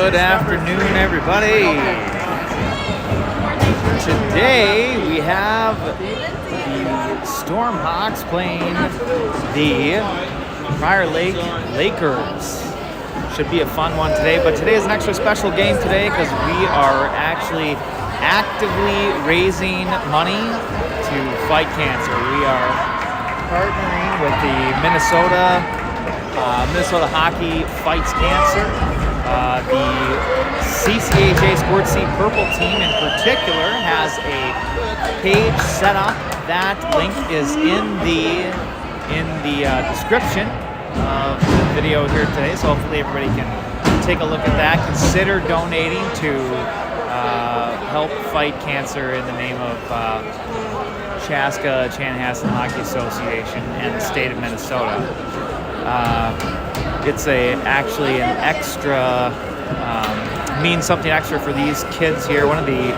Good afternoon, everybody. Today we have the Stormhawks playing the Prior Lake Lakers. Should be a fun one today, but today is an extra special game today because we are actually actively raising money to fight cancer. We are partnering with the Minnesota Hockey Fights Cancer. The CCHA Sports C Purple team in particular has a page set up. That link is in the description of the video here today, so hopefully everybody can take a look at that. Consider donating to help fight cancer in the name of Chaska Chanhassen Hockey Association and the state of Minnesota. It's actually an extra, means something extra for these kids here. One of the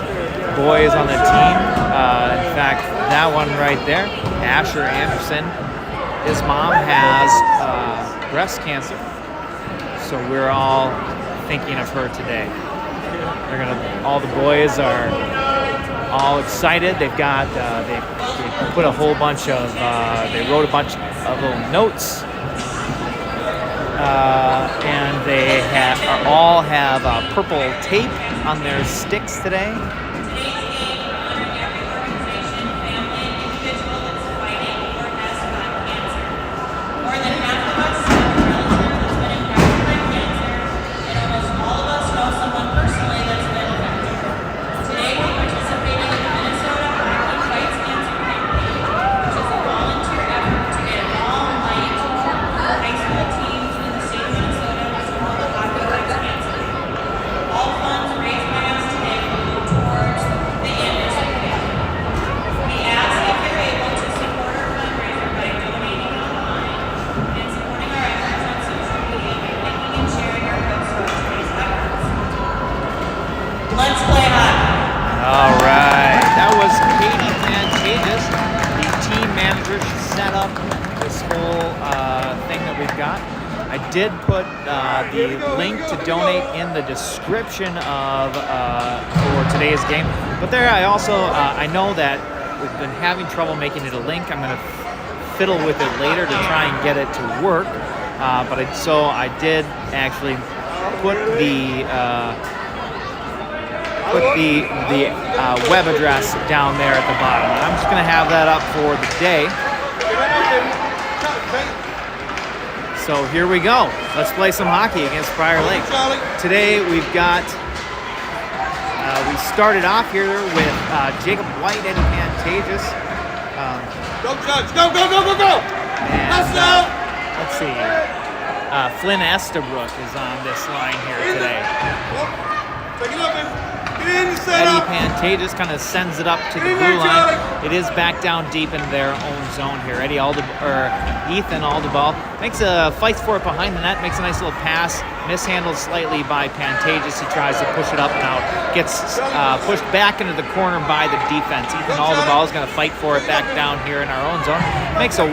boys on the team, in fact, that one right there, Asher Anderson, his mom has breast cancer. So we're all thinking of her today. All the boys are all excited. They've got, they put a whole bunch of, they wrote a bunch of little notes. And they all have purple tape on their sticks today. All right, that was Katie Pantages, the team manager. She set up this whole thing that we've got. I did put the link to donate in the description of for today's game. But there, I also I know that we've been having trouble making it a link. I'm going to fiddle with it later to try and get it to work. So I did actually put the web address down there at the bottom. And I'm just going to have that up for the day. So here we go. Let's play some hockey against Prior Lake. Today we've got, we started off here with Jacob White, Eddie Pantages. Go, Judge! Go! And, let's see. Flynn Estabrook is on this line here today. Take it up, Eddie Pantages kind of sends it up to the blue line. It is back down deep in their own zone here. Ethan Aldeball fights for it behind the net, makes a nice little pass, mishandled slightly by Pantages. He tries to push it up and out, gets pushed back into the corner by the defense. Ethan Aldeball is going to fight for it back down here in our own zone. Makes a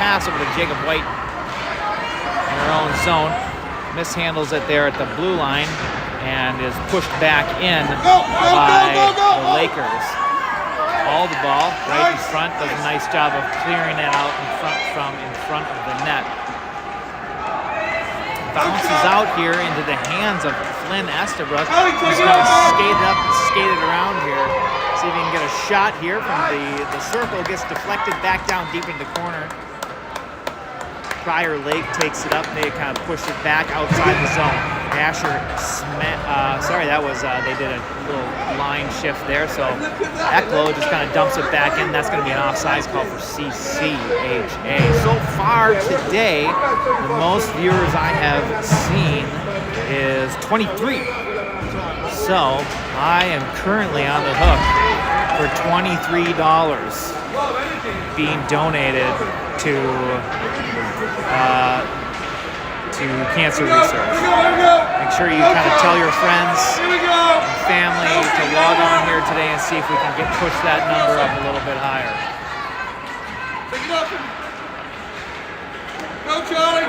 pass over to Jacob White in our own zone. Mishandles it there at the blue line and is pushed back in by the Lakers. Aldeball right in front does a nice job of clearing it out in front of the net. Bounces out here into the hands of Flynn Estabrook. He's going to skate it around here. See if he can get a shot here from the circle. Gets deflected back down deep in the corner. Prior Lake takes it up. They kind of push it back outside the zone. Asher they did a little line shift there. So Eklo just kind of dumps it back in. That's going to be an offsides call for CCHA. So far today, the most viewers I have seen is 23. So I am currently on the hook for $23 being donated to cancer research. Make sure you kind of tell your friends and family to log on here today and see if we can push that number up a little bit higher. Go, Charlie!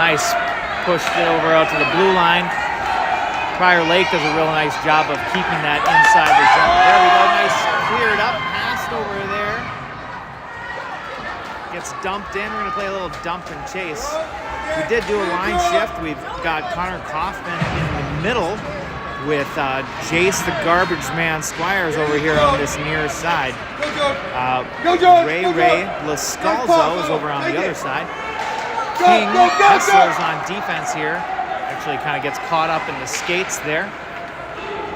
Nice push it over out to the blue line. Prior Lake does a real nice job of keeping that inside the zone. There we go, nice cleared up, passed over there. Gets dumped in. We're gonna play a little dump and chase. We did do a line shift. We've got Connor Kaufman in the middle with Jace the Garbage Man Squires over here on this near side. Ray Lascalzo is over on the other side. King Hessler's on defense here. Actually kind of gets caught up in the skates there.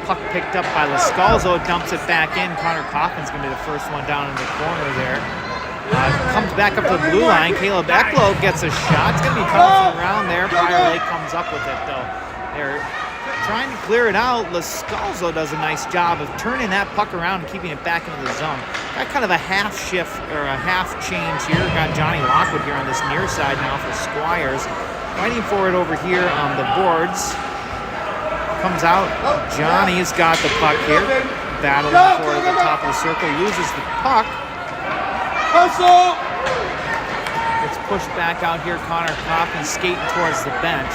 Puck picked up by Lascalzo, dumps it back in. Connor Kaufman's going to be the first one down in the corner there. Comes back up to the blue line. Caleb Ecklow gets a shot. It's going to be bouncing around there. Prior Lake comes up with it though. They're trying to clear it out. Lascalzo does a nice job of turning that puck around and keeping it back into the zone. Got kind of a half shift or a half change here. Got Johnny Lockwood here on this near side now for Squires. Fighting for it over here on the boards. Comes out. Johnny's got the puck here. Battling for the top of the circle. Loses the puck. Hustle! Gets pushed back out here. Connor Kaufman skating towards the bench.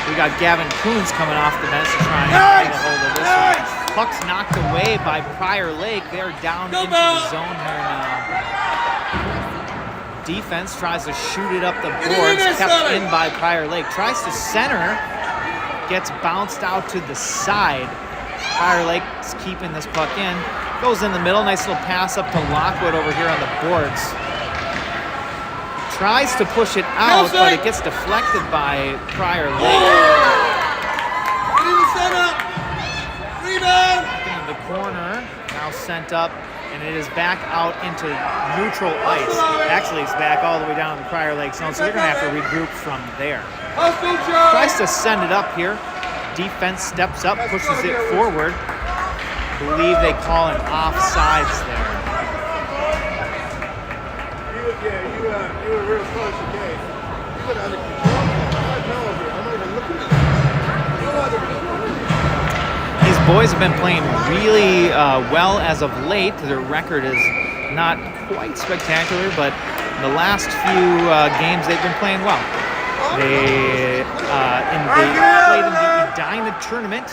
We got Gavin Coons coming off the bench to try and get a hold of this one. Puck's knocked away by Prior Lake. They're down into the zone here now. Defense tries to shoot it up the boards, kept in by Prior Lake. Tries to center, gets bounced out to the side. Prior Lake's keeping this puck in. Goes in the middle, nice little pass up to Lockwood over here on the boards. Tries to push it out, but it gets deflected by Prior Lake. In the corner, now sent up, and it is back out into neutral ice. Actually, it's back all the way down to the Prior Lake zone, so they're going to have to regroup from there. Tries to send it up here. Defense steps up, pushes it forward. Believe they call an offsides there. You were real close, okay? You were under control. I'm not even looking at you. These boys have been playing really well as of late. Their record is not quite spectacular, but the last few games they've been playing well. They played in the Edina tournament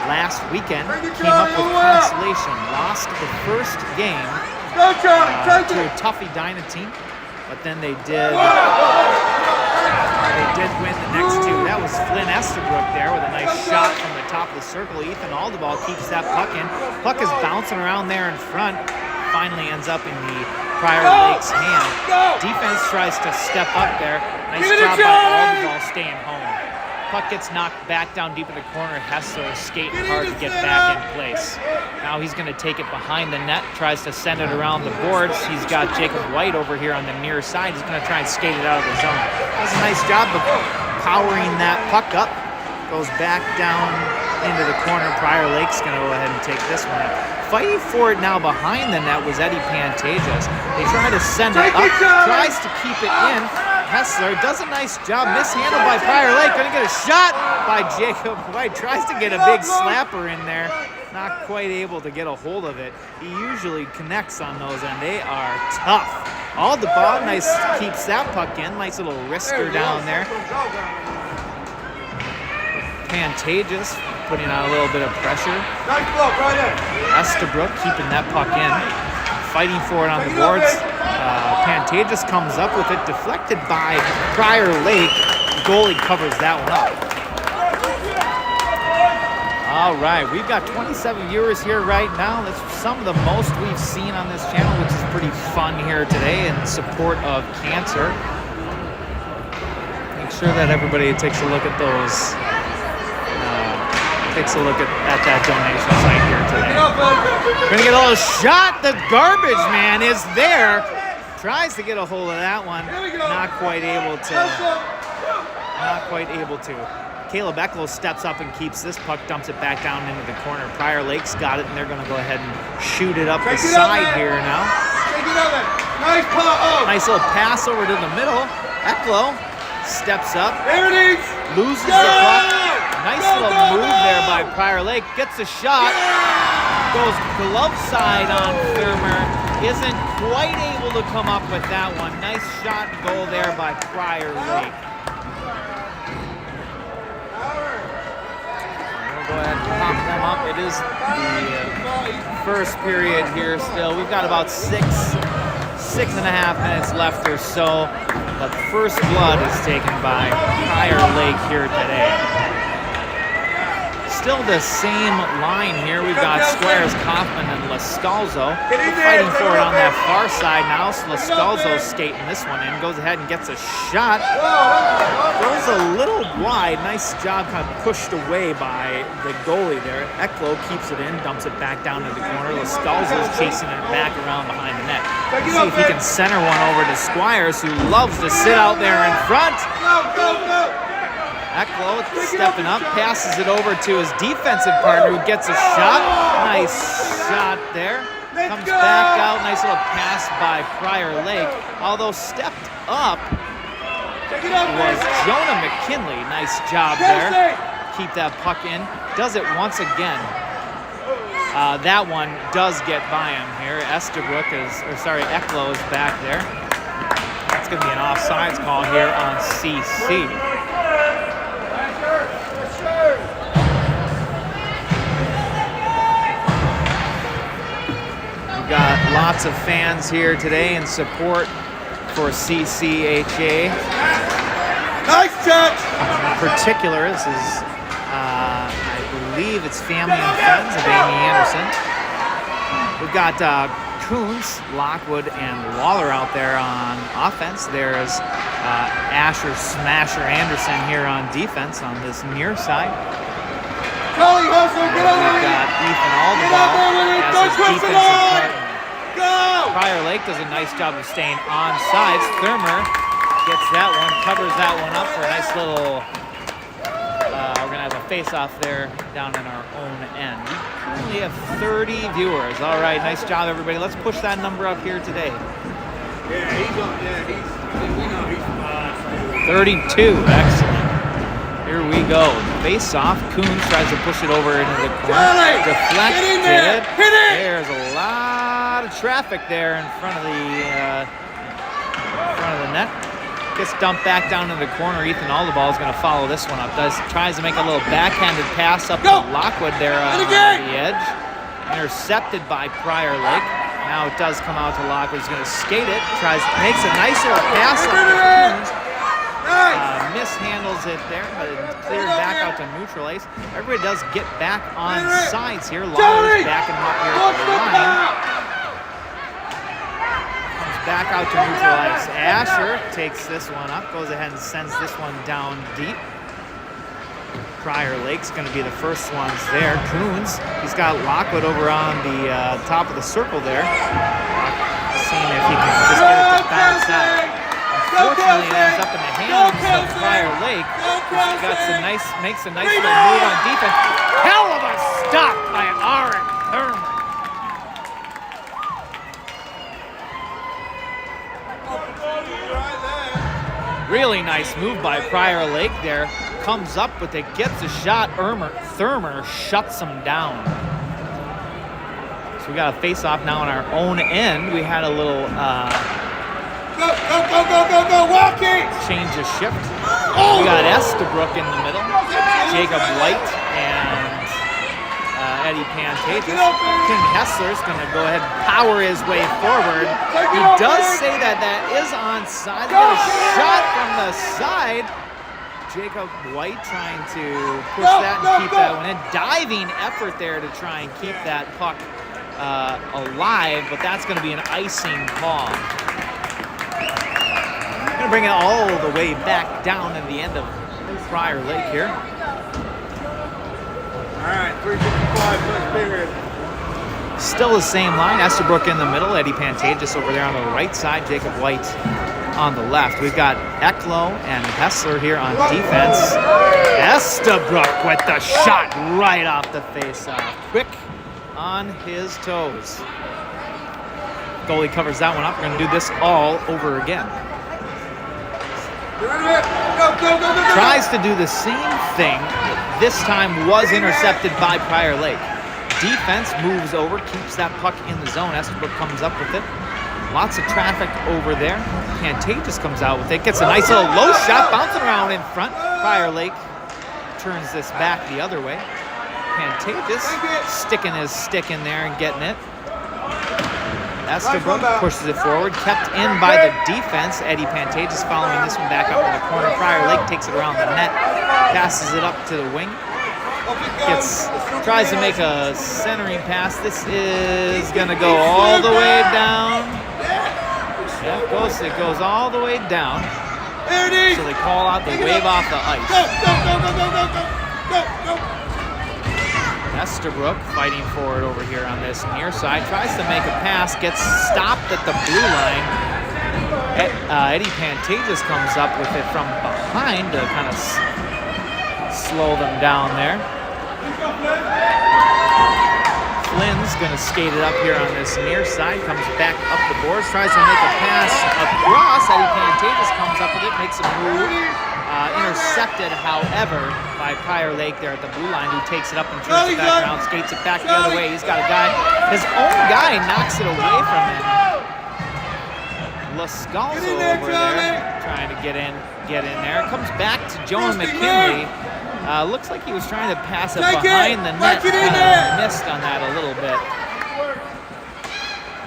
last weekend, came up with consolation, lost the first game to a tough Edina team, but then they did win the next two. That was Flynn Estabrook there with a nice shot from the top of the circle. Ethan Aldeball keeps that puck in. Puck is bouncing around there in front. Finally ends up in the Prior Lake's hand. Defense tries to step up there. Nice job by Aldeball staying home. Puck gets knocked back down deep in the corner. Hessler is skating hard to get back in place. Now he's going to take it behind the net. Tries to send it around the boards. He's got Jacob White over here on the near side. He's going to try and skate it out of the zone. Does a nice job of powering that puck up. Goes back down into the corner. Prior Lake's going to go ahead and take this one. Fighting for it now behind the net was Eddie Pantages. They try to send it up. Tries to keep it in. Hessler does a nice job. Mishandled by Prior Lake. Going to get a shot by Jacob White. Tries to get a big slapper in there. Not quite able to get a hold of it. He usually connects on those, and they are tough. Aldeball, nice, keeps that puck in. Nice little wrister down there. Pantages putting on a little bit of pressure. Estabrook keeping that puck in. Fighting for it on the boards. Pantages comes up with it, deflected by Prior Lake. Goalie covers that one up. All right, we've got 27 viewers here right now. That's some of the most we've seen on this channel, which is pretty fun here today in support of cancer. Make sure that everybody takes a look at those. Takes a look at that donation site here today. We're gonna get a little shot. The Garbage Man is there. Tries to get a hold of that one. Not quite able to. Caleb Ecklow steps up and keeps this puck, dumps it back down into the corner. Prior Lake's got it, and they're gonna go ahead and shoot it up the side here now. Nice little pass over to the middle. Ecklow steps up, loses the puck. Nice little move there by Prior Lake. Gets a shot. Goes glove side on Thurmer. Isn't quite able to come up with that one. Nice shot and goal there by Prior Lake. go ahead and pop them up. It is the first period here still. We've got about 6.5 minutes left or so, but first blood is taken by Prior Lake here today. Still the same line here. We've got Squires, Kaufman, and Lascalzo fighting for it on that far side now. So Lascalzo's skating this one in, goes ahead and gets a shot. Goes a little wide. Nice job, kind of pushed away by the goalie there. Eklo keeps it in, dumps it back down into the corner. Lascalzo's chasing it back around behind the net. Let's see if he can center one over to Squires, who loves to sit out there in front. Eklo stepping up, passes it over to his defensive partner, who gets a shot. Nice shot there. Comes back out. Nice little pass by Prior Lake. Although stepped up was Jonah McKinley. Nice job there. Keep that puck in. Does it once again. That one does get by him here. Eklo is back there. That's going to be an offsides call here on CC. We've got lots of fans here today in support for CCHA. Nice touch! In particular, this is, I believe it's family and friends of Amy Anderson. We've got Coons, Lockwood, and Waller out there on offense. There's Asher Smasher Anderson here on defense on this near side. We've got Ethan Aldenball as his defensive partner. Prior Lake does a nice job of staying on sides. Thurmer gets that one, covers that one up for a nice little, we're going to have a face-off there down in our own end. We only have 30 viewers. All right, nice job, everybody. Let's push that number up here today. Yeah, he's on. Yeah, he's 32, excellent. Here we go. Face off. Coons tries to push it over into the corner. Deflected. There's a lot of traffic there in front of the net. Gets dumped back down into the corner. Ethan Aldenball is going to follow this one up. Tries to make a little backhanded pass up to Lockwood there on the edge. Intercepted by Prior Lake. Now it does come out to Lockwood. He's going to skate it. Makes a nice little pass up to Coons. Mishandles it there, but it cleared back out to neutral ice. Everybody does get back on sides here. Lawler's backing him up here at the line. Comes back out to neutral ice. Asher takes this one up, goes ahead and sends this one down deep. Prior Lake's going to be the first ones there. Coons, he's got Lockwood over on the top of the circle there. Seeing if he can just get it to bounce out. Unfortunately, it ends up in the hands of Prior Lake. Makes a nice little move on defense. Hell of a stop by Aaron Thurman. Really nice move by Prior Lake there. Comes up with it, gets a shot. Thurman shuts him down. So we got a face-off now on our own end. We had a little Go, walking! change of shift. We got Estabrook in the middle, Jacob White, and Eddie Pantages. Tim Hessler's going to go ahead and power his way forward. He does say that is onside. Get a shot from the side. Jacob White trying to push that and keep that one in. Diving effort there to try and keep that puck alive, but that's going to be an icing call. Going to bring it all the way back down in the end of Prior Lake here. All right, 3:55 first period. Still the same line. Estabrook in the middle. Eddie Pantages over there on the right side. Jacob White on the left. We've got Eklo and Hessler here on defense. Estabrook with the shot right off the face-off. Quick on his toes. Goalie covers that one up. We're going to do this all over again. Tries to do the same thing. This time was intercepted by Prior Lake. Defense moves over, keeps that puck in the zone. Estabrook comes up with it. Lots of traffic over there. Pantages comes out with it. Gets a nice little low shot, bouncing around in front. Prior Lake turns this back the other way. Pantages sticking his stick in there and getting it. Estabrook pushes it forward, kept in by the defense. Eddie Pantages following this one back up in the corner. Prior Lake takes it around the net, passes it up to the wing. Tries to make a centering pass. This is gonna go all the way down. Yeah, it goes all the way down. So they call out, they wave off the ice. Go. Estabrook fighting for it over here on this near side. Tries to make a pass, gets stopped at the blue line. Eddie Pantages comes up with it from behind to kind of slow them down there. Flynn's gonna skate it up here on this near side, comes back up the boards, tries to make a pass across. Eddie Pantages comes up with it, makes a move. Intercepted, however, by Prior Lake there at the blue line, who takes it up and turns it back around, skates it back the other way. He's got a guy, his own guy knocks it away from him. Lascalzo over there, trying to get in there. Comes back to Jonah McKinley. Looks like he was trying to pass it behind the net. Missed on that a little bit.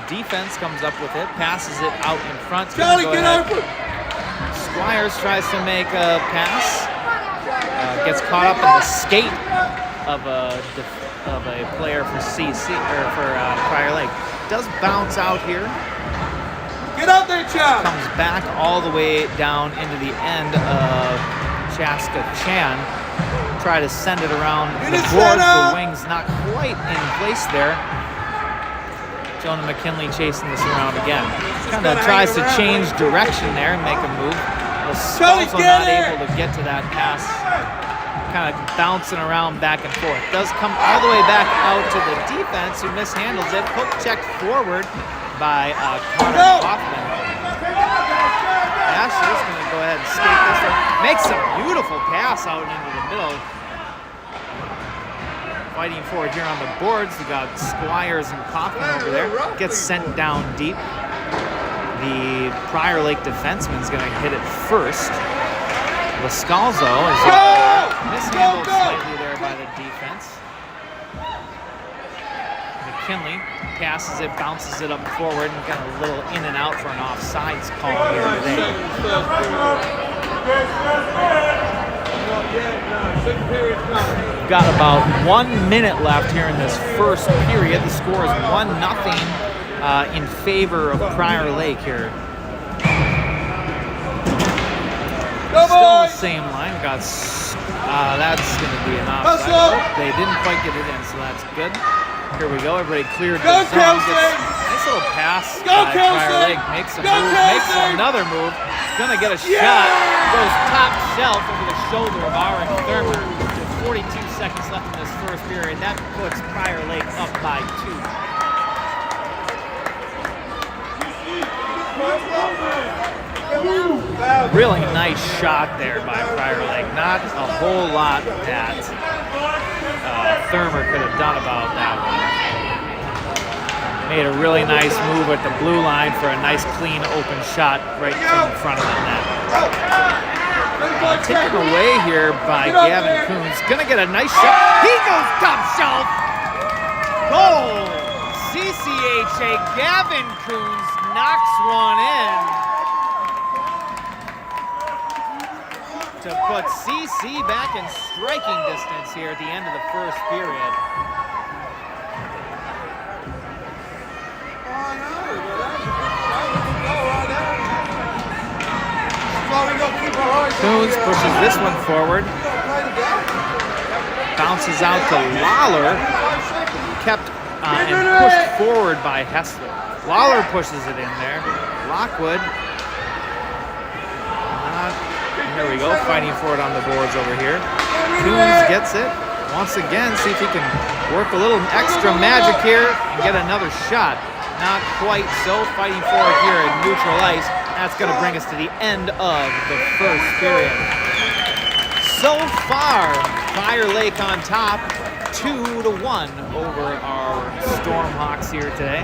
Defense comes up with it, passes it out in front. Squires tries to make a pass, gets caught up in the skate of a player for Prior Lake. Does bounce out here. Get out there, Chad. Comes back all the way down into the end of Chaska Chan. Try to send it around the boards. The wing's not quite in place there. Jonah McKinley chasing this around again. Kind of tries to change direction there and make a move. Also not able to get to that pass. Kind of bouncing around back and forth. Does come all the way back out to the defense, who mishandles it. Hook checked forward by Connor Hoffman. Asher's going to go ahead and skate this one. Makes a beautiful pass out into the middle. Fighting for it here on the boards. We got Squires and Kaufman over there. Gets sent down deep. The Prior Lake defenseman's going to hit it first. Lascalzo is mishandled slightly there by the defense. McKinley passes it, bounces it up forward, and got a little in and out for an offsides call here today. Got about 1 minute left here in this first period. The score is 1-0 in favor of Prior Lake here. Still the same line. That's going to be an offside. Oh, they didn't quite get it in, so that's good. Here we go. Everybody cleared the zone. Nice little pass by Prior Lake. Makes a move. Makes another move. Going to get a shot. Goes top shelf over the shoulder of Aaron Thurmer. 42 seconds left in this first period. That puts Prior Lake up by 2. Really nice shot there by Prior Lake. Not a whole lot that Thurmer could have done about that one. Made a really nice move at the blue line for a nice clean open shot right in front of the net. Taken away here by Gavin Coons. Gonna get a nice shot. He goes top shelf. Goal! CCHA Gavin Coons knocks one in to put CC back in striking distance here at the end of the first period. Coons pushes this one forward. Bounces out to Lawler. Kept and pushed forward by Hessler. Lawler pushes it in there. Lockwood. Here we go, fighting for it on the boards over here. Coons gets it. Once again, see if he can work a little extra magic here and get another shot. Not quite so. Fighting for it here at neutral ice. That's going to bring us to the end of the first period. So far, Prior Lake on top, 2-1 over our Stormhawks here today.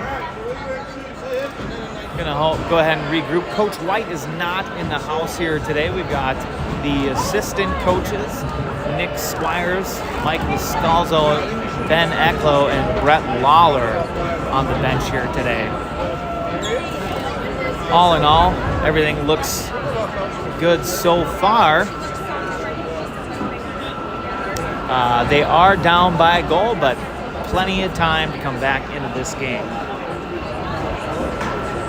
Going to go ahead and regroup. Coach White is not in the house here today. We've got the assistant coaches, Nick Squires, Mike Scalzo, Ben Ecklo, and Brett Lawler on the bench here today. All in all, everything looks good so far. They are down by a goal, but plenty of time to come back into this game.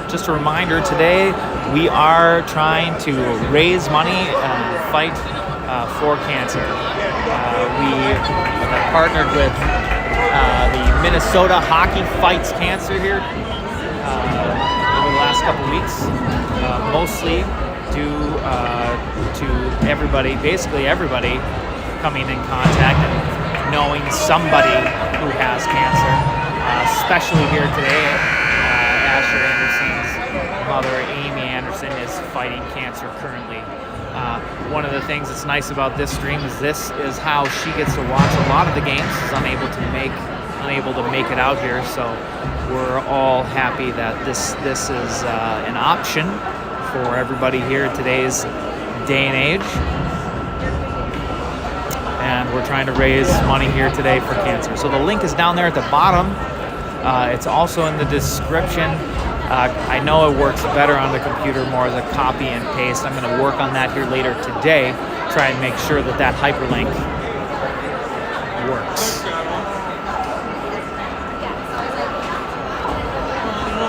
Just a reminder, today we are trying to raise money and fight for cancer. We have partnered with the Minnesota Hockey Fights Cancer here over the last couple weeks, mostly due to everybody, basically everybody, coming in contact and knowing somebody who has cancer, especially here today. Asher Anderson's mother, Amy Anderson, is fighting cancer currently. One of the things that's nice about this stream is this is how she gets to watch a lot of the games. She's unable to make it out here, so we're all happy that this is an option for everybody here in today's day and age. And we're trying to raise money here today for cancer. So the link is down there at the bottom. It's also in the description. I know it works better on the computer, more as a copy and paste. I'm going to work on that here later today, try and make sure that that hyperlink works.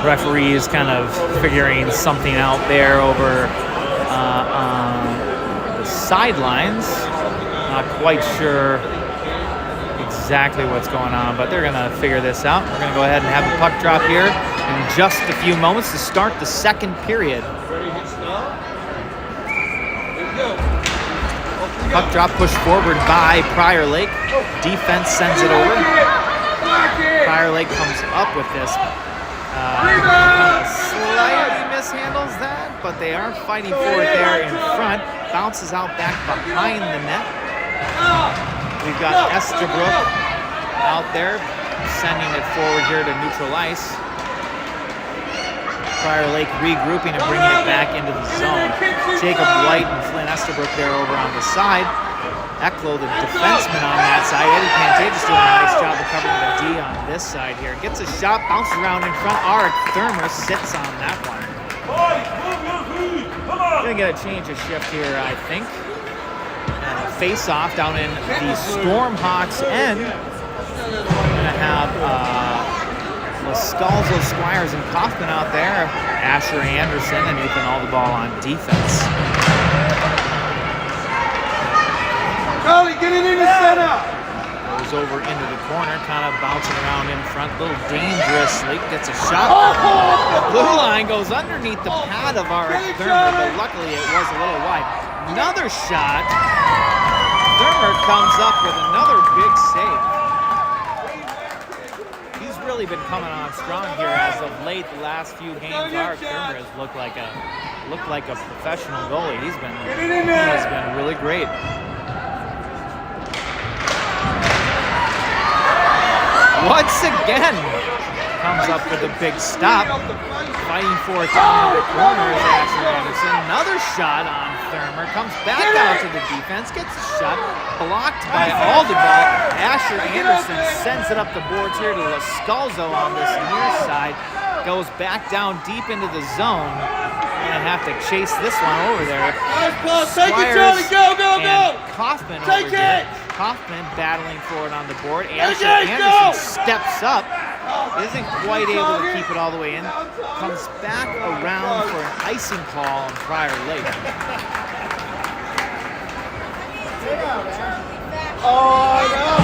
Referees kind of figuring something out there over on the sidelines. Not quite sure exactly what's going on, but they're going to figure this out. We're going to go ahead and have a puck drop here in just a few moments to start the second period. Puck drop pushed forward by Prior Lake. Defense sends it over. Prior Lake comes up with this. Slightly mishandles that, but they are fighting for it there in front. Bounces out back behind the net. We've got Estabrook out there sending it forward here to neutral ice. Prior Lake regrouping and bringing it back into the zone. Jacob White and Flynn Estabrook there over on the side. Ecklo, the defenseman on that side. Eddie Pantages doing a nice job of covering the D on this side here. Gets a shot, bounces around in front. Art Thermer sits on that one. Gonna get a change of shift here, I think. Face off down in the Stormhawks end. We're gonna have Lascalzo, Squires, and Kaufman out there. Asher Anderson and Nathan all the ball on defense. Charlie, get it in the center! Goes over into the corner, kind of bouncing around in front, a little dangerously. Gets a shot. Blue line goes underneath the pad of our Thermer, but luckily it was a little wide. Another shot. Thermer comes up with another big save. He's really been coming on strong here as of late. The last few games, Art Thermer has looked like a professional goalie. He has been really great. Once again, comes up with a big stop. Fighting for it down in the corner is Asher Anderson. Another shot on Thermer. Comes back out to the defense. Gets a shot. Blocked by Aldeball. Asher Anderson sends it up the boards here to Lascalzo on this near side. Goes back down deep into the zone. Gonna have to chase this one over there. Squires and Kaufman over here. Kaufman battling for it on the board. Asher Anderson steps up. Isn't quite able to keep it all the way in. Comes back around for an icing call on Prior Lake. Oh, no!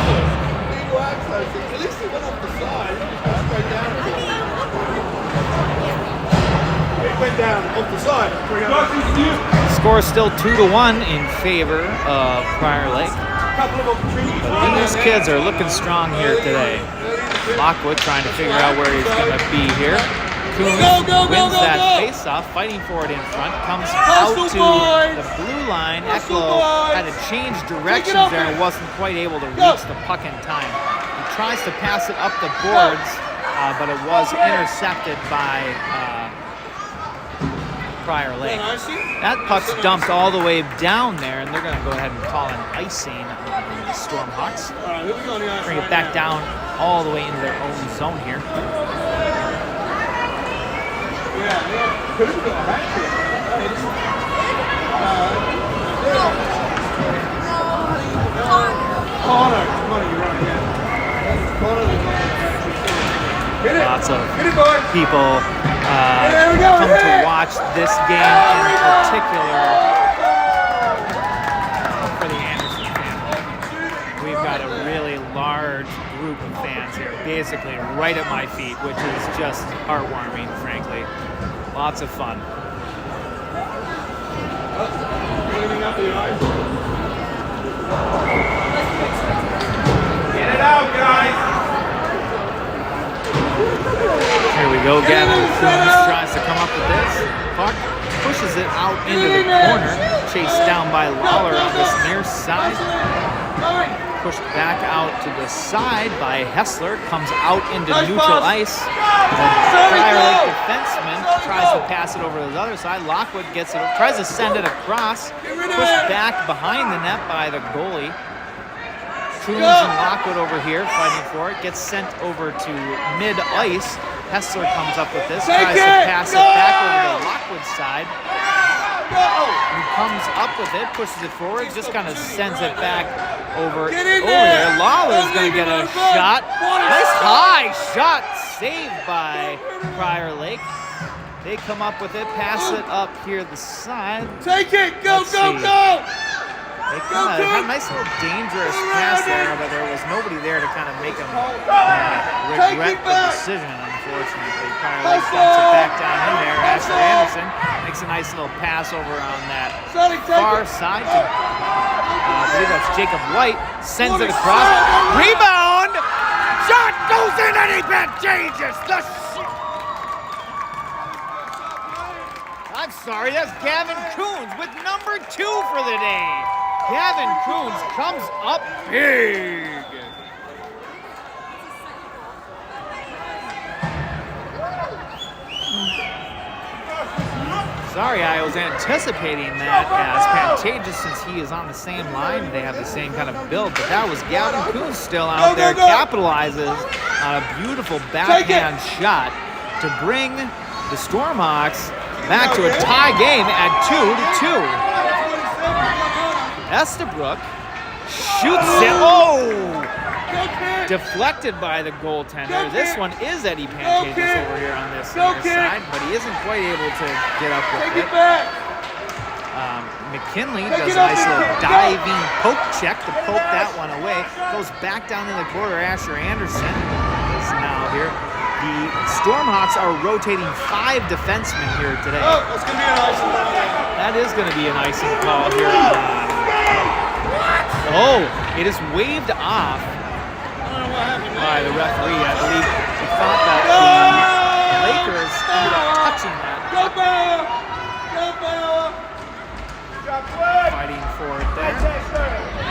At least he went off the side. He went down off the side. Score is still 2-1 in favor of Prior Lake. But these kids are looking strong here today. Lockwood trying to figure out where he's going to be here. Coons wins that face-off, fighting for it in front. Comes out to the blue line. Ecklo had to change directions there and wasn't quite able to reach the puck in time. He tries to pass it up the boards, but it was intercepted by Prior Lake. That puck's dumped all the way down there, and they're going to go ahead and call an icing on the Stormhawks. Bring it back down all the way into their own zone here. Lots of people come to watch this game in particular for the Anderson family. We've got a really large group of fans here, basically right at my feet, which is just heartwarming, frankly. Lots of fun. Get it out, guys! Here we go, Gavin Coons tries to come up with this. Puck pushes it out into the corner, chased down by Lawler on this near side. Pushed back out to the side by Hessler, comes out into neutral ice. The Prior Lake defenseman tries to pass it over to the other side. Lockwood gets it, tries to send it across, pushed back behind the net by the goalie. Coons and Lockwood over here fighting for it, gets sent over to mid-ice. Hessler comes up with this, tries to pass it back over to Lockwood's side. He comes up with it, pushes it forward, just kind of sends it back over there. Lawler's going to get a shot. Nice high shot saved by Prior Lake. They come up with it, pass it up here the side. Take it! Go, go, go! They kind of had a nice little dangerous pass there, but there was nobody there to kind of make them regret the decision, unfortunately. Prior Lake dumps it back down in there. Ashley Anderson makes a nice little pass over on that far side to, I believe that's Jacob White, sends it across. Rebound! Shot goes in and he changes! I'm sorry, that's Gavin Coons with number 2 for the day. Gavin Coons comes up big. Sorry, I was anticipating that as Pantages, since he is on the same line, they have the same kind of build, but that was Gavin Coons still out there, capitalizes on a beautiful backhand shot to bring the Stormhawks back to a tie game at 2-2. Estabrook shoots it. Oh! Deflected by the goaltender. This one is Eddie Pantages over here on this near side, but he isn't quite able to get up with it. McKinley does a nice little diving poke check to poke that one away. Goes back down in the corner. Asher Anderson is now here. The Stormhawks are rotating 5 defensemen here today. Oh, that's going to be an icing call. That is going to be an icing call here. Oh, it is waved off by the referee. I believe he thought that the Lakers ended up touching that. Fighting for it there.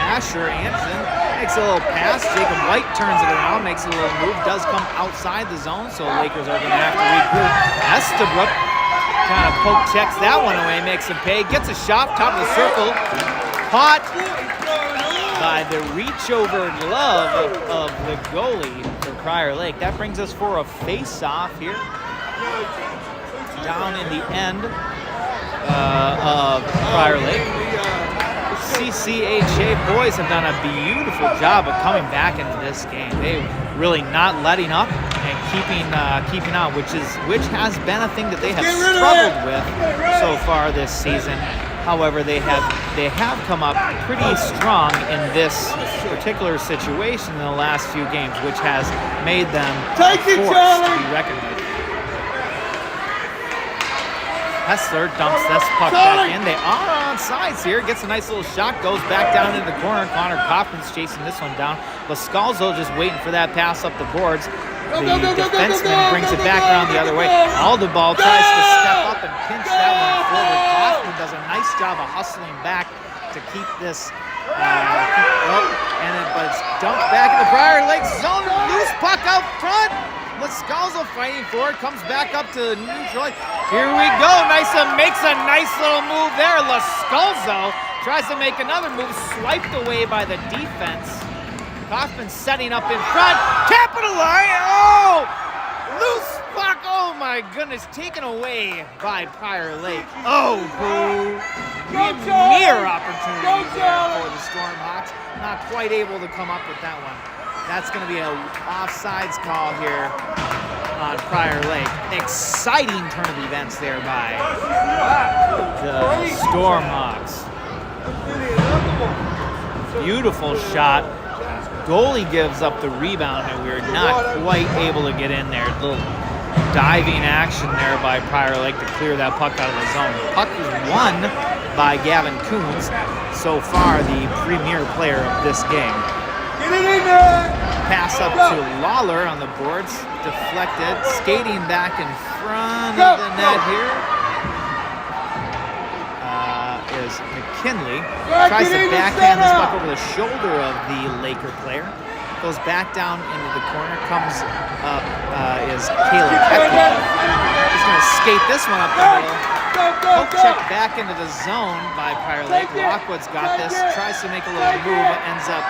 Asher Anderson makes a little pass. Jacob White turns it around, makes a little move, does come outside the zone, so Lakers are going to have to regroup. Estabrook kind of poke checks that one away, makes him pay, gets a shot, top of the circle, caught by the reach-over glove of the goalie for Prior Lake. That brings us for a face-off here. Down in the end of Prior Lake. CCHA boys have done a beautiful job of coming back into this game. They really not letting up and keeping on, which has been a thing that they have struggled with so far this season. However, they have come up pretty strong in this particular situation in the last few games, which has made them a force to be reckoned with. Hessler dumps this puck back in. They are on sides here. Gets a nice little shot. Goes back down into the corner. Connor Kaufman's chasing this one down. Lascalzo just waiting for that pass up the boards. The defenseman brings it back around the other way. Aldeball tries to step up and pinch that one forward. Kaufman does a nice job of hustling back to keep this. But it's dumped back in the Prior Lake zone. Loose puck out front. Lascalzo fighting for it, comes back up to neutral. Here we go, makes a nice little move there. Lascalzo tries to make another move, swiped away by the defense. Kaufman setting up in front, capitalizing, oh! Loose puck, oh my goodness, taken away by Prior Lake. Oh, boo. Mere opportunity there for the Stormhawks. Not quite able to come up with that one. That's going to be an offsides call here on Prior Lake. Exciting turn of events there by the Stormhawks. Beautiful shot. Goalie gives up the rebound, and we're not quite able to get in there. A little diving action there by Prior Lake to clear that puck out of the zone. The puck is won by Gavin Coons, so far the premier player of this game. Pass up to Lawler on the boards, deflected, skating back in front of the net here. Is McKinley. Tries to backhand this puck over the shoulder of the Laker player. Goes back down into the corner. Comes up is Caleb Eckler. He's going to skate this one up the middle. Poke check back into the zone by Prior Lake. Lockwood's got this. Tries to make a little move. Ends up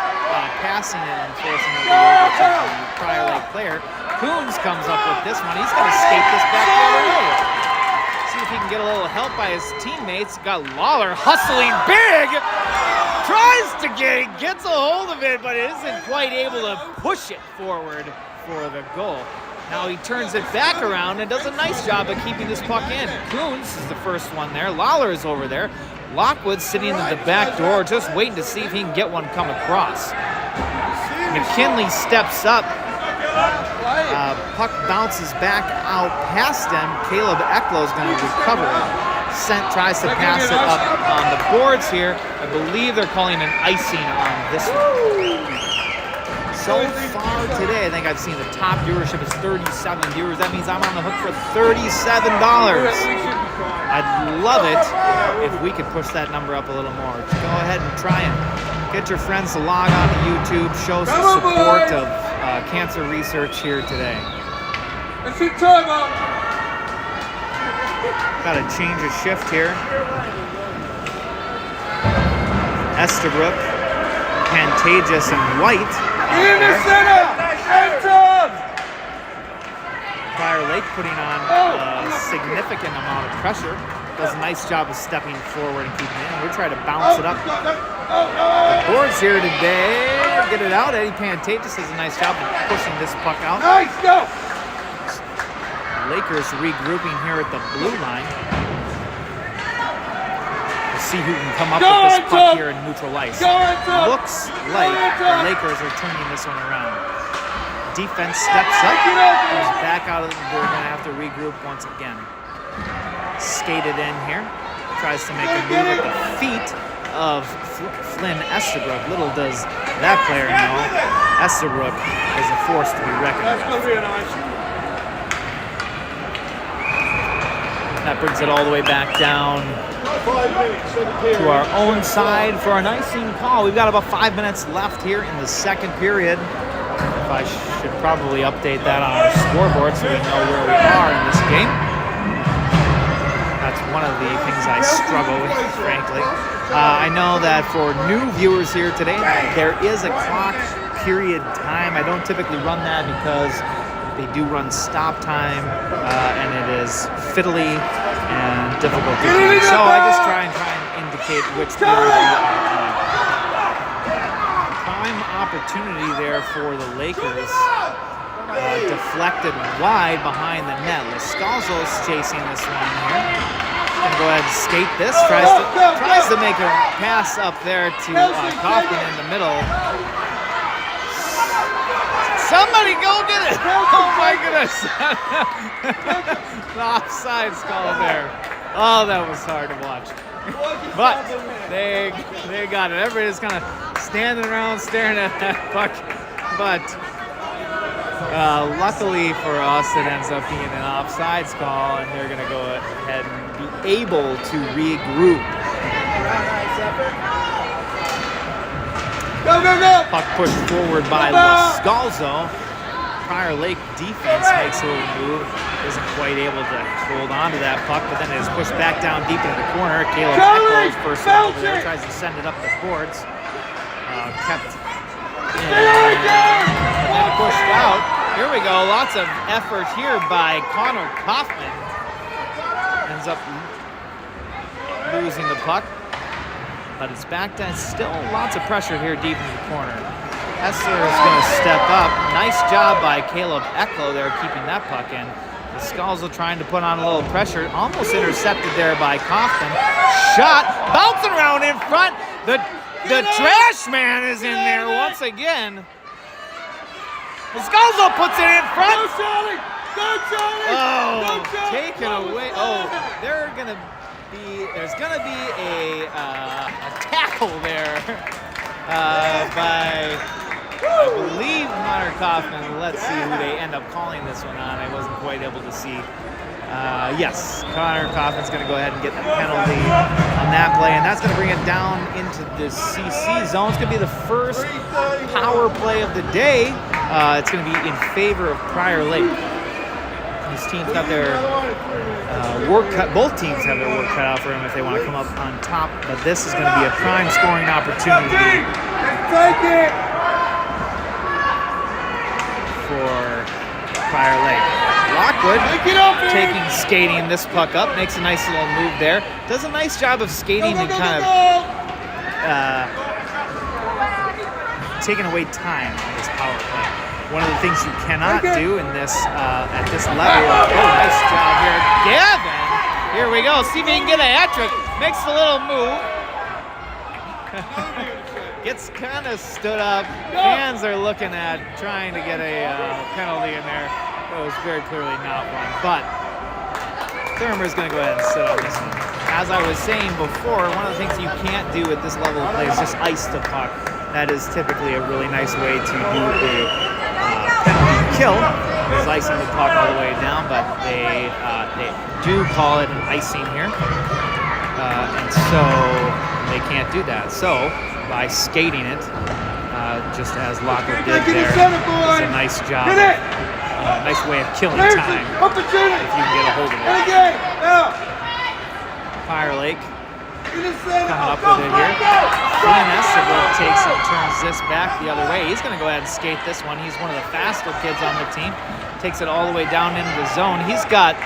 passing it, unfortunately, over to the Prior Lake player. Coons comes up with this one. He's going to skate this back the other way. See if he can get a little help by his teammates. Got Lawler hustling big. Tries to gets a hold of it, but isn't quite able to push it forward for the goal. Now he turns it back around and does a nice job of keeping this puck in. Coons is the first one there. Lawler is over there. Lockwood sitting at the back door, just waiting to see if he can get one come across. McKinley steps up. Puck bounces back out past him. Caleb Ecklo is going to recover it. Tries to pass it up on the boards here. I believe they're calling an icing on this one. So far today, I think I've seen the top viewership is 37 viewers. That means I'm on the hook for $37. I'd love it if we could push that number up a little more. Just go ahead and try and get your friends to log on to YouTube. Show some support of cancer research here today. Got to change a shift here. Estabrook, Pantages, and White. In the center! Prior Lake putting on a significant amount of pressure. Does a nice job of stepping forward and keeping it in. We're trying to bounce it up. The boards here today. Get it out. Eddie Pantages does a nice job of pushing this puck out. Nice, go! Lakers regrouping here at the blue line. We'll see who can come up with this puck here in neutral ice. Looks like the Lakers are turning this one around. Defense steps up, goes back out of the, they're going to have to regroup once again. Skated in here, tries to make a move at the feet of Flynn Estabrook. Little does that player know, Estabrook is a force to be reckoned with. That brings it all the way back down to our own side for an icing call. We've got about 5 minutes left here in the second period. I should probably update that on our scoreboard so we know where we are in this game. That's one of the things I struggle with, frankly. I know that for new viewers here today, there is a clock period time. I don't typically run that because they do run stop time, and it is fiddly and difficult to do. So I just try and indicate which period we are on. Prime opportunity there for the Lakers. Deflected wide behind the net. Lascalzo's chasing this one here. Gonna go ahead and skate this. Tries to make a pass up there to Kaufman in the middle. Somebody go get it! Oh my goodness! The offsides call there. Oh, that was hard to watch. But they got it. Everybody's kind of standing around staring at that puck. But luckily for us, it ends up being an offsides call, and they're going to go ahead and be able to regroup. Go, go, go! Puck pushed forward by Lascalzo. Prior Lake defense makes a little move. Isn't quite able to hold on to that puck, but then it is pushed back down deep into the corner. Caleb Ecklo's first over there, tries to send it up the boards. Kept in, and then pushed out. Here we go. Lots of effort here by Connor Kaufman. Ends up losing the puck, but it's back down. Still lots of pressure here deep in the corner. Hessler is going to step up. Nice job by Caleb Ecklo there, keeping that puck in. The Skulls are trying to put on a little pressure. Almost intercepted there by Kaufman. Shot, bouncing around in front. The trash man is in there once again. The Skulls puts it in front. Go, Charlie! Go, Charlie! Oh, Go, Charlie! taken away. Oh, there's gonna be a tackle there by, I believe, Connor Kaufman. Let's see who they end up calling this one on. I wasn't quite able to see. Yes, Connor Kaufman's going to go ahead and get the penalty on that play, and that's going to bring it down into the CC zone. It's going to be the first power play of the day. It's going to be in favor of Prior Lake. These teams got their work cut. Both teams have their work cut out for them if they want to come up on top, but this is going to be a prime scoring opportunity for Prior Lake. Lockwood skating this puck up, makes a nice little move there. Does a nice job of skating and kind of taking away time on this power play. One of the things you cannot do in this at this level. Oh, nice job here, Gavin. Here we go. See if he can get a hat trick. Makes a little move. Gets kind of stood up. Fans are looking at trying to get a penalty in there. It was very clearly not one, but Thurmer's going to go ahead and sit on this one. As I was saying before, one of the things you can't do at this level of play is just ice the puck. That is typically a really nice way to do a penalty kill, is icing the puck all the way down, but they do call it an icing here, and so they can't do that. So by skating it, just as Lockwood did there, it's a nice job. Nice way of killing time if you can get a hold of it. Prior Lake coming up with it here. Flynn Estabrook takes and turns this back the other way. He's going to go ahead and skate this one. He's one of the faster kids on the team. Takes it all the way down into the zone. He's got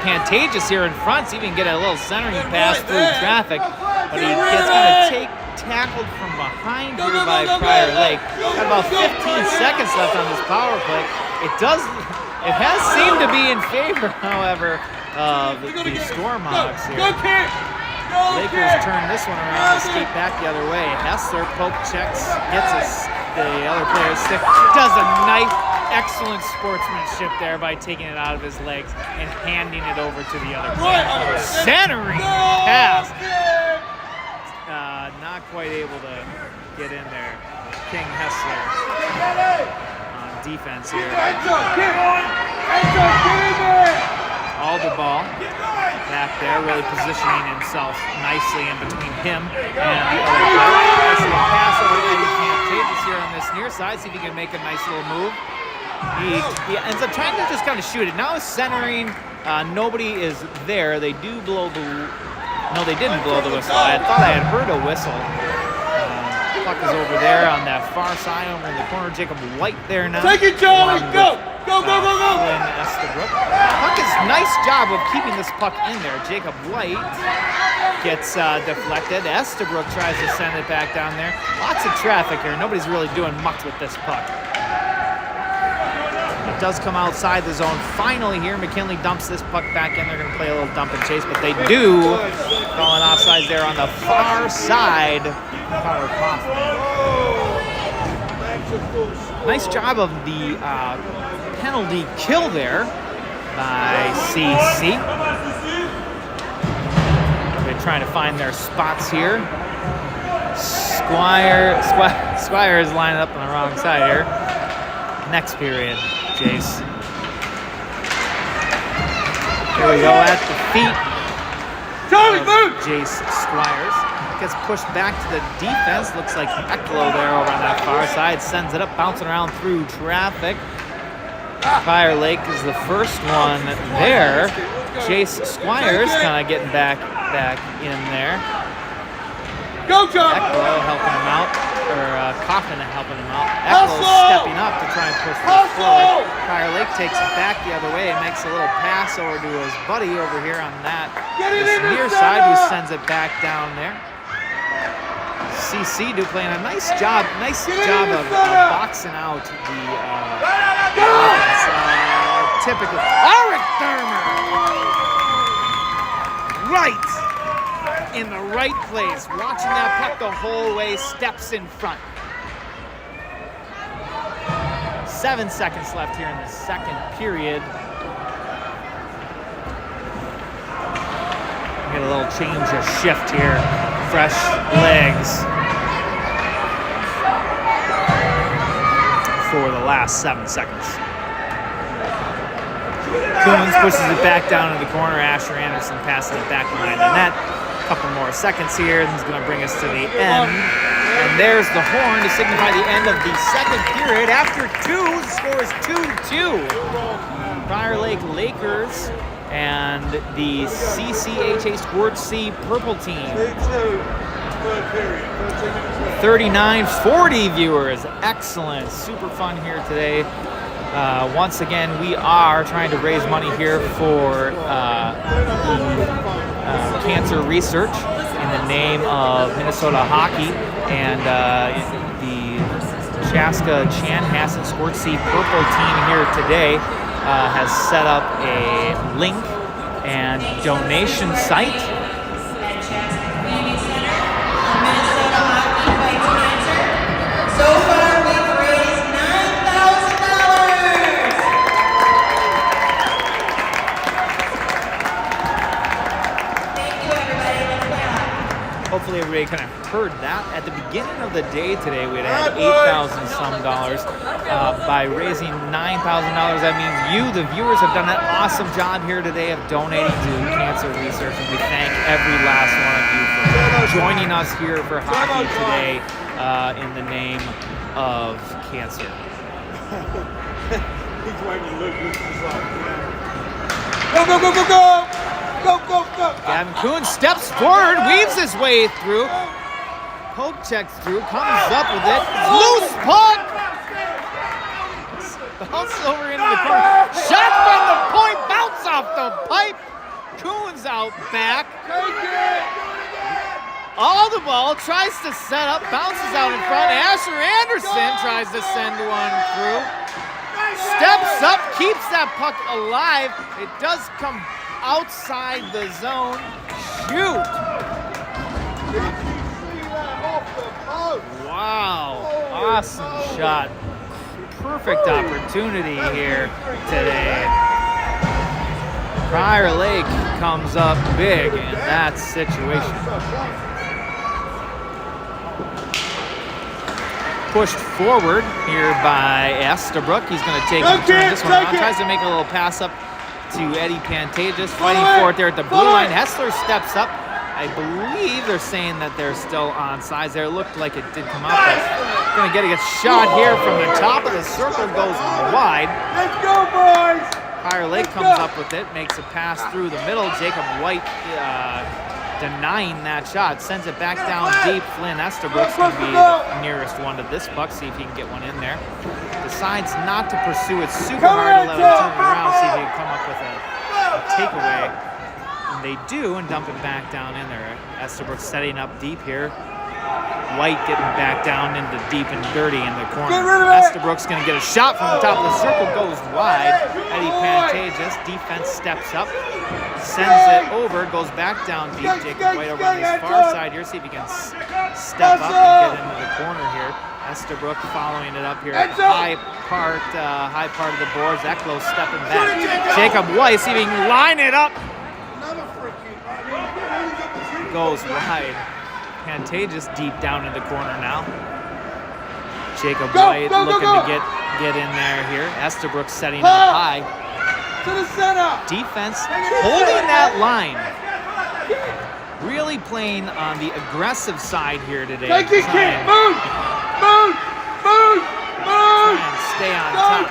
Pantages here in front, so he can get a little centering pass through traffic. But he gets going to tackled from behind here by Prior Lake. Got about 15 seconds left on this power play. It has seemed to be in favor, however, of the Stormhawks here. Lakers turn this one around and skate back the other way. Hessler poke checks, gets the other player's stick, does a nice, excellent sportsmanship there by taking it out of his legs and handing it over to the other player. Centering pass. Not quite able to get in there. King Hessler on defense here. All the ball back there, really positioning himself nicely in between him and the other player. Nice little pass over to Eddie Pantages here on this near side. See if he can make a nice little move. He ends up trying to just kind of shoot it. Now he's centering. Nobody is there. They do blow the... No, they didn't blow the whistle. I thought I had heard a whistle. Puck is over there on that far side, over in the corner. Jacob White there now. Take it, Charlie! Go! Flynn Estabrook. Puck is nice job of keeping this puck in there. Jacob White gets deflected. Estabrook tries to send it back down there. Lots of traffic here. Nobody's really doing much with this puck. It does come outside the zone. Finally here, McKinley dumps this puck back in. They're going to play a little dump and chase, but they do. Calling offsides there on the far side. Connor Kaufman. Nice job of the penalty kill there by CC. They're trying to find their spots here. Squire is lining up on the wrong side here. Next period, Jace. Here we go at the feet of Jace Squires. Gets pushed back to the defense. Looks like Ecklo there over on that far side. Sends it up, bouncing around through traffic. Prior Lake is the first one there. Jace Squires kind of getting back in there. Go, John! Ecklo helping him out, or Coffin helping him out. Ecklo stepping up to try and push this forward. Prior Lake takes it back the other way and makes a little pass over to his buddy over here on this near side, who sends it back down there. CC playing a nice job of boxing out the offense. Typical. Arik Thurmer! Right in the right place. Watching that puck the whole way, steps in front. 7 seconds left here in the second period. Get a little change of shift here. Fresh legs for the last 7 seconds. Coons pushes it back down to the corner. Asher Anderson passing it back behind the net. A couple more seconds here, and it's going to bring us to the end. And there's the horn to signify the end of the second period. After 2, the score is 2-2. Prior Lake Lakers and the CCHA Squirt C Purple Team. 3940 viewers. Excellent. Super fun here today. Once again, we are trying to raise money here for cancer research in the name of Minnesota Hockey, and the Chaska Chanhassen Squirt C Purple Team here today has set up a link and donation site. So far, we've raised $9,000. Thank you, everybody. Let's play on. Hopefully everybody kind of heard that. At the beginning of the day today, we had $8,000 some dollars. By raising $9,000, that means you, the viewers, have done an awesome job here today of donating to cancer research, and we thank every last one of you for joining us here for hockey today in the name of cancer. He's waiting to look. Go, go, go, go, go! Go, go, go! Gavin Coons steps forward, weaves his way through. Poke checks through, comes up with it. Loose puck! Bounce over into the corner. Shot from the point, bounce off the pipe. Coons out back. All the ball, tries to set up, bounces out in front. Asher Anderson tries to send one through. Steps up, keeps that puck alive. It does come outside the zone. Shoot! Wow, awesome shot. Perfect opportunity here today. Prior Lake comes up big in that situation. Pushed forward here by Estabrook. He's going to take and turn this one on. Tries to make a little pass up to Eddie Pantages. Fighting for it there at the blue line. Hessler steps up. I believe they're saying that they're still on sides there. It looked like it did come up, but going to get a shot here from the top of the circle, goes wide. Let's go, boys! Prior Lake comes up with it, makes a pass through the middle. Jacob White denying that shot, sends it back down deep. Flynn Estabrook's going to be the nearest one to this puck, see if he can get one in there. Decides not to pursue it, super hard to let him turn around, see if he can come up with a takeaway. And they do, and dump it back down in there. Estabrook setting up deep here. White getting back down into deep and dirty in the corner. Estabrook's going to get a shot from the top of the circle, goes wide. Eddie Pantages, defense steps up, sends it over, goes back down deep. Jacob White over on his far side here, see if he can step up and get into the corner here. Estabrook following it up here at the high part of the boards. Ecklo stepping back. Jacob White, see if he can line it up. Goes wide. Pantages deep down in the corner now. Jacob White looking to get in there here. Estabrook setting up high. To the center. Defense holding that line. Really playing on the aggressive side here today. Take it, kid. Move! Move! Move! Move! And stay on top.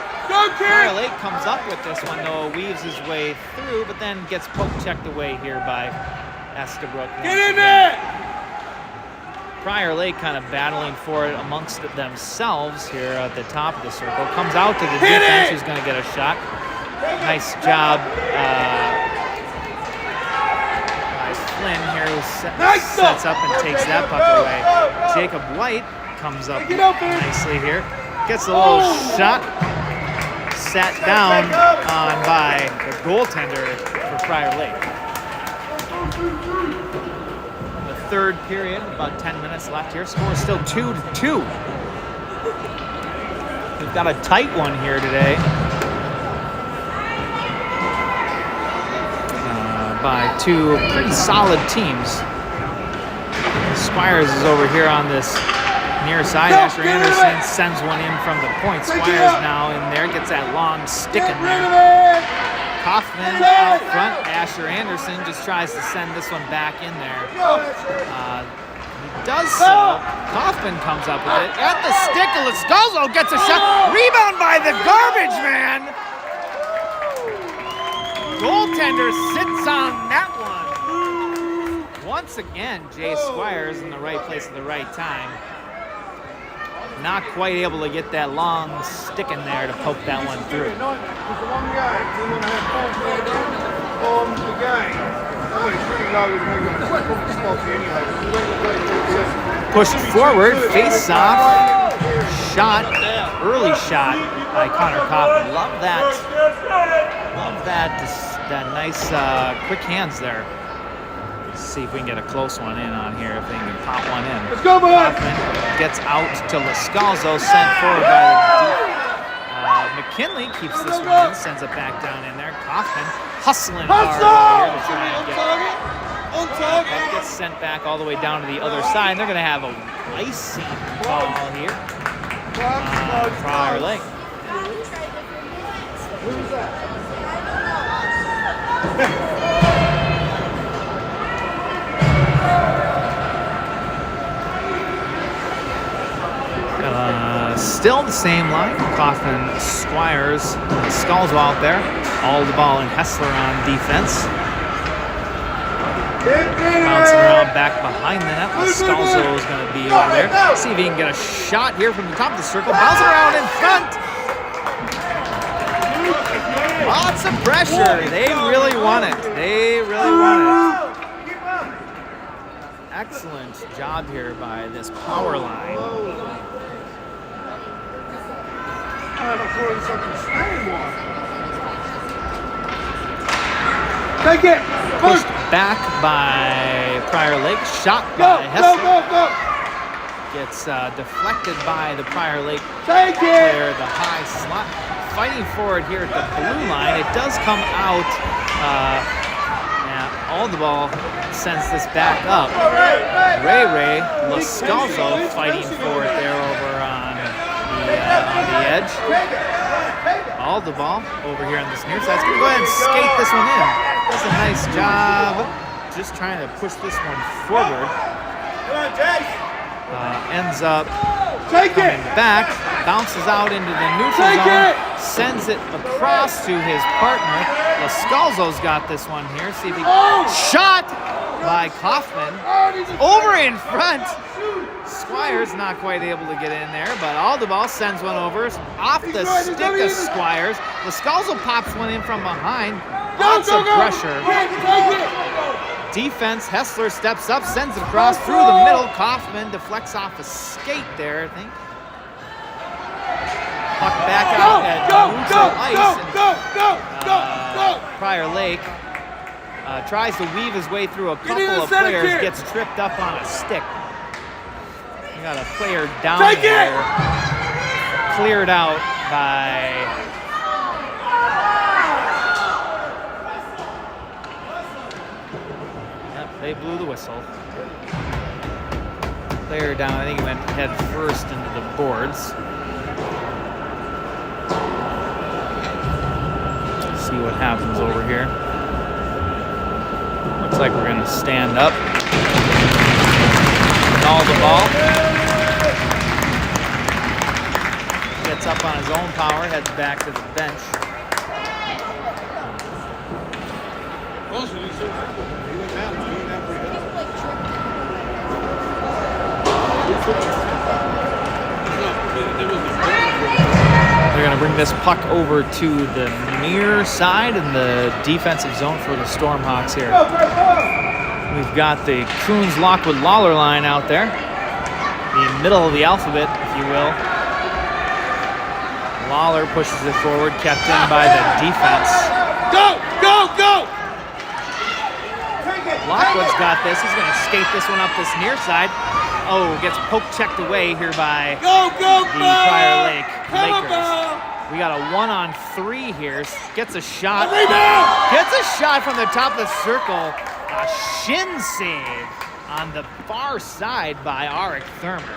Prior Lake comes up with this one, though, weaves his way through, but then gets poke checked away here by Estabrook. Get in there! Prior Lake kind of battling for it amongst themselves here at the top of the circle. Comes out to the defense, who's going to get a shot. Nice job by Flynn here, who sets up and takes that puck away. Jacob White comes up nicely here. Gets a little shot. Sat down on by the goaltender for Prior Lake. The third period, about 10 minutes left here. Score is still 2-2. We've got a tight one here today. By two pretty solid teams. Squires is over here on this near side. Asher Anderson sends one in from the point. Squires now in there, gets that long stick in there. Kaufman out front. Asher Anderson just tries to send this one back in there. He does so. Kaufman comes up with it. At the stick, Lascalzo gets a shot. Rebound by the garbage man. Goaltender sits on that one. Once again, Jay Squires in the right place at the right time. Not quite able to get that long stick in there to poke that one through. Pushed forward, face off, shot, early shot by Connor Kaufman. Love that nice quick hands there. Let's see if we can get a close one in on here, if they can pop one in. Let's go, boys! Kaufman gets out to Lascalzo, sent forward by the McKinley keeps this one in, sends it back down in there. Kaufman hustling hard over here to try and get it. Gets sent back all the way down to the other side. And they're going to have a icing call here. Prior Lake. Who's that? Still the same line. Kaufman, Squires, and Scalzo out there. All the ball and Hessler on defense. Bouncing around back behind the net. Scalzo is going to be over there. See if he can get a shot here from the top of the circle. Bouncing around in front. Lots of pressure. They really want it. They really want it. Excellent job here by this power line. Take it! Pushed back by Prior Lake. Shot by Hessler. Go! Gets deflected by the Prior Lake Take player, the high slot. Fighting for it here at the blue line. It does come out. All the ball sends this back up. Ray Lascalzo fighting for it there over on the edge. All the ball over here on this near side. It's going to go ahead and skate this one in. Does a nice job just trying to push this one forward. Ends up coming back, bounces out into the neutral zone, sends it across to his partner. Lascalzo's got this one here. See if he shot by Kaufman. Over in front. Squires not quite able to get in there, but Aldeball sends one over off the stick of Squires. Lascalzo pops one in from behind. Lots of pressure. Defense, Hessler steps up, sends it across through the middle. Kaufman deflects off a skate there, I think. Puck back out at neutral ice. Prior Lake tries to weave his way through a couple of players, gets tripped up on a stick. We got a player down there, cleared out by they blew the whistle. Player down, I think he went head first into the boards. Let's see what happens over here. Looks like we're gonna stand up. All the ball. Gets gets up on his own power, heads back to the bench. They're going to bring this puck over to the near side in the defensive zone for the Stormhawks here. We've got the Coons Lockwood Lawler line out there. The middle of the alphabet, if you will. Lawler pushes it forward, kept in by the defense. Go! Go! Go! Lockwood's got this. He's going to skate this one up this near side. Oh, gets poke checked away here by the Prior Lake Lakers. We got a 1-on-3 here. Gets a shot. Gets a shot from the top of the circle. A shin save on the far side by Arik Thurmer.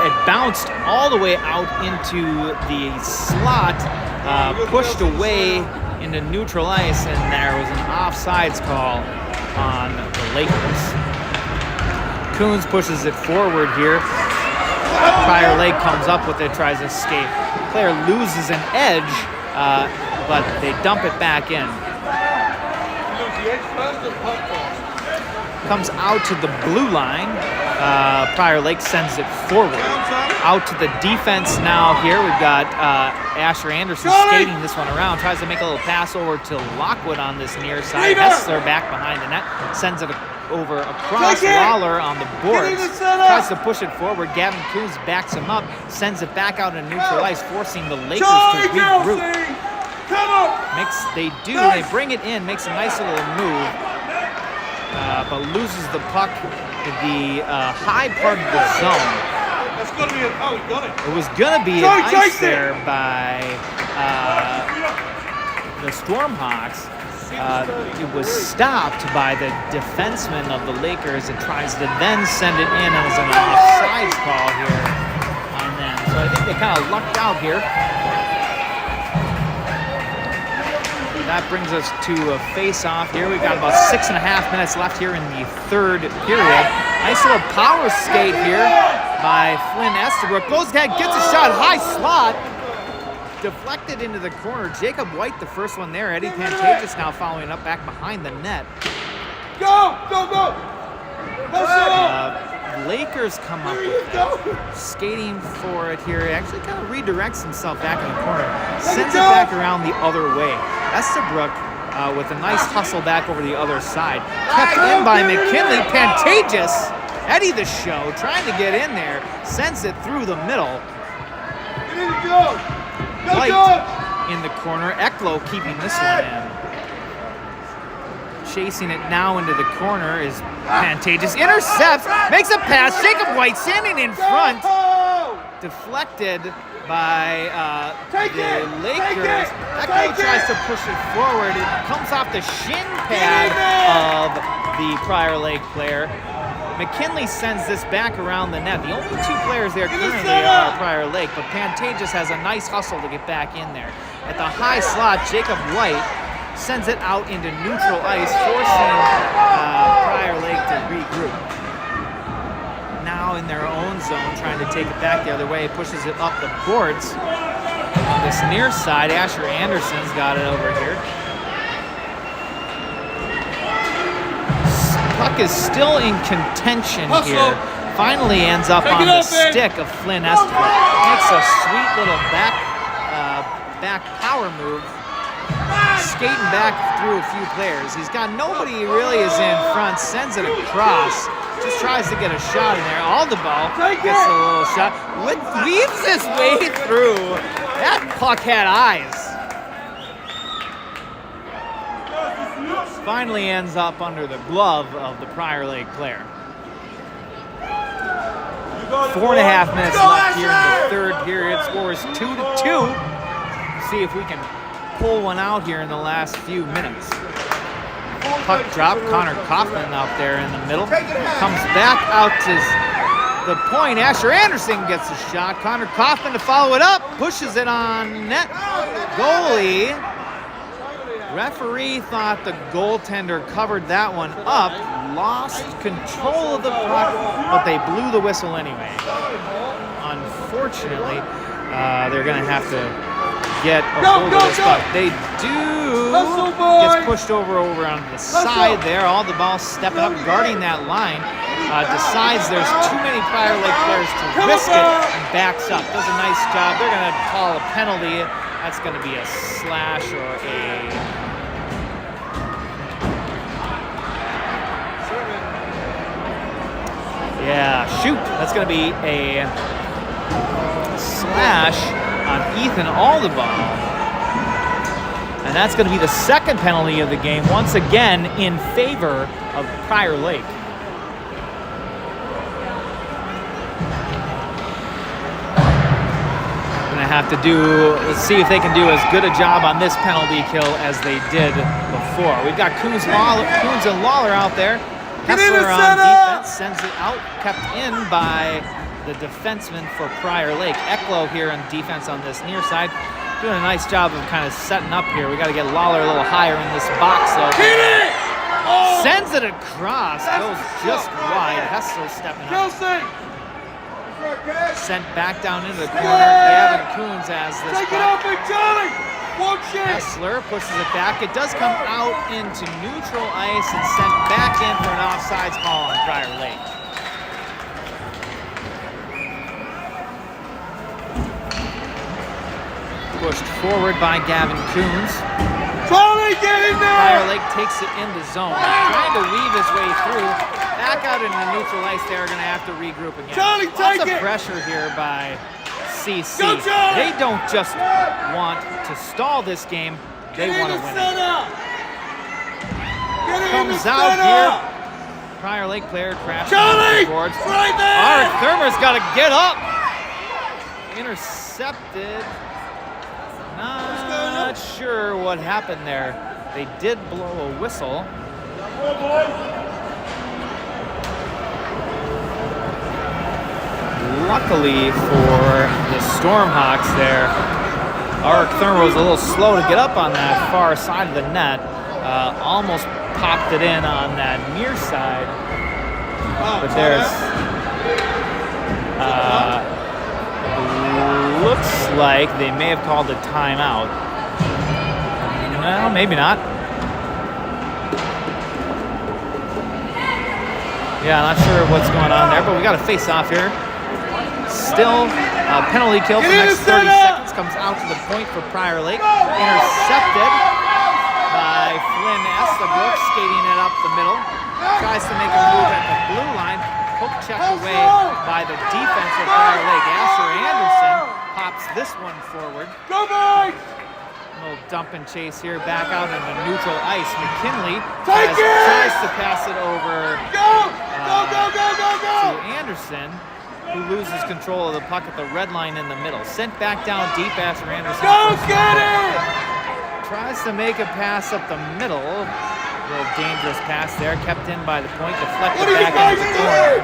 It bounced all the way out into the slot, pushed away into neutral ice, and there was an offsides call on the Lakers. Coons pushes it forward here. Prior Lake comes up with it, tries to escape. Player loses an edge, but they dump it back in. Comes out to the blue line. Prior Lake sends it forward. Out to the defense now here. We've got Asher Anderson skating this one around. Tries to make a little pass over to Lockwood on this near side. Hessler back behind the net. Sends it over across Lawler on the boards. Tries to push it forward. Gavin Coons backs him up. Sends it back out in neutral ice, forcing the Lakers to regroup. They bring it in, makes a nice little move. But loses the puck in the high part of the zone. That's going to be he got it. It was going to be an ice there by the Stormhawks. It was stopped by the defenseman of the Lakers. It tries to then send it in as an offsides call here on them. So I think they kind of lucked out here. That brings us to a face-off here. We've got about 6.5 minutes left here in the third period. Nice little power skate here by Flynn Estabrook. Goes ahead, gets a shot, high slot. Deflected into the corner. Jacob White, the first one there. Eddie Pantages now following up back behind the net. Go! Go! Go! Lakers come up with it. Skating for it here. Actually kind of redirects himself back in the corner. Sends it back around the other way. Estabrook with a nice hustle back over the other side. Kept in by McKinley. Pantages, Eddie the show, trying to get in there. Sends it through the middle. White in the corner. Eklo keeping this one in. Chasing it now into the corner is Pantages. Intercepts, makes a pass. Jacob White standing in front. Deflected by the Lakers. Eklo tries to push it forward. It comes off the shin pad of the Prior Lake player. McKinley sends this back around the net. The only two players there currently are Prior Lake, but Pantages has a nice hustle to get back in there. At the high slot, Jacob White sends it out into neutral ice, forcing Prior Lake to regroup. Now in their own zone, trying to take it back the other way, pushes it up the boards. On this near side, Asher Anderson's got it over here. Puck is still in contention here. Finally ends up on the stick of Flynn Estabrook. Makes a sweet little back power move. Skating back through a few players. He's got nobody he really is in front. Sends it across. Just tries to get a shot in there. Aldeball gets a little shot. Weaves his way through. That puck had eyes. Finally ends up under the glove of the Prior Lake player. 4.5 minutes left here in the third period. Scores 2-2. See if we can pull one out here in the last few minutes. Puck drop. Connor Kaufman out there in the middle. Comes back out to the point. Asher Anderson gets a shot. Connor Kaufman to follow it up. Pushes it on net. Goalie. Referee thought the goaltender covered that one up. lost control of the puck, but they blew the whistle anyway. Unfortunately, they're going to have to get a hold of this puck. They do. Gets pushed over on the side there. All the balls stepping up, guarding that line. Decides there's too many Prior Lake players to risk it and backs up. Does a nice job. They're going to call a penalty. That's going to be a slash or a... Yeah, shoot. That's going to be a slash on Ethan Aldeball. And that's going to be the second penalty of the game, once again in favor of Prior Lake. Have to do, let's see if they can do as good a job on this penalty kill as they did before. We've got Coons and Lawler out there. Hessler on defense, sends it out, kept in by the defenseman for Prior Lake. Eklo here on defense on this near side, doing a nice job of kind of setting up here. We got to get Lawler a little higher in this box though. Sends it across, goes just wide. Hessler stepping up. Sent back down into the corner. Gavin Coons has this. Take it off, Charlie! Hessler pushes it back. It does come out into neutral ice and sent back in for an offsides call on Prior Lake. Pushed forward by Gavin Coons. Charlie, get in there! Prior Lake takes it in the zone. Trying to weave his way through. Back out into neutral ice, they're going to have to regroup again. Charlie, Lots of pressure here by CC. They don't just want to stall this game, they want to win it. Comes out here. Prior Lake player crashes on the boards. Right there! Arik Thurmer's got to get up. Intercepted. Not sure what happened there. They did blow a whistle. Luckily for the Stormhawks there, Arik Thurmer was a little slow to get up on that far side of the net. Almost popped it in on that near side. But there's... looks like they may have called a timeout. Well, maybe not. Yeah, not sure what's going on there, but we got a face-off here. Still a penalty kill for the next 30 seconds. Comes out to the point for Prior Lake. Intercepted by Flynn Estabrook, skating it up the middle. Tries to make a move at the blue line. Poke checked away by the defense of Prior Lake. Asher Anderson pops this one forward. Go, boys! A little dump and chase here, back out into neutral ice. McKinley tries to pass it over to Anderson, who loses control of the puck at the red line in the middle. Sent back down deep after Anderson. Go get it! Tries to make a pass up the middle. A little dangerous pass there, kept in by the point, deflected back into the corner.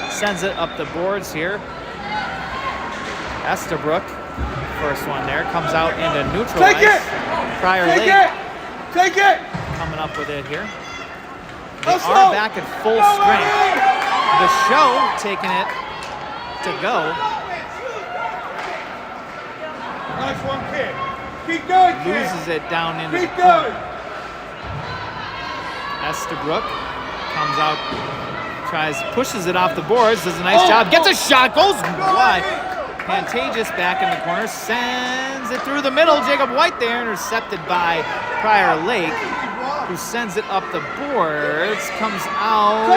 Sends it up the boards here. Estabrook, first one there, comes out into neutral ice. Prior Lake Take it! coming up with it here. They are back at full strength. The show taking it to go. Nice one, kid. Keep going, kid. Loses it down into the Keep corner. going. Estabrook comes out, pushes it off the boards, does a nice job, gets a shot, goes wide. Pantages back in the corner, sends it through the middle. Jacob White there, intercepted by Prior Lake, who sends it up the boards, comes out.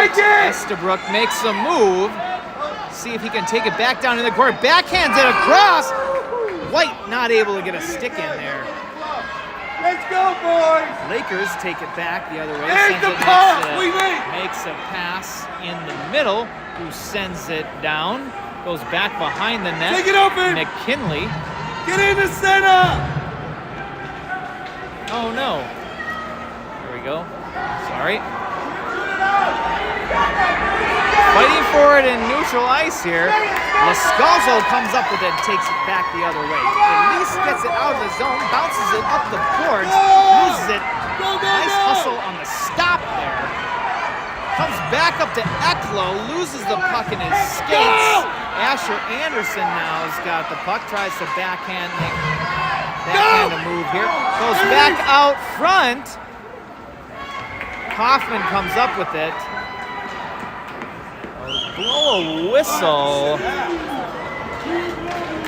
Estabrook makes a move. See if he can take it back down in the corner. Backhands it across. White not able to get a stick in there. Let's go, boys! Lakers take it back the other way. There's the pass! Makes a pass in the middle. Who sends it down? Goes back behind the net. Take it open! McKinley. Get in the center! Oh no. There we go. Sorry. Fighting for it in neutral ice here. Lascalzo comes up with it and takes it back the other way. At least gets it out of the zone, bounces it up the boards, loses it. Nice hustle on the stop there. Comes back up to Ecklo, loses the puck in his skates. Asher Anderson now has got the puck, tries to backhand a move here. Goes back out front. Kaufman comes up with it. Blow a whistle.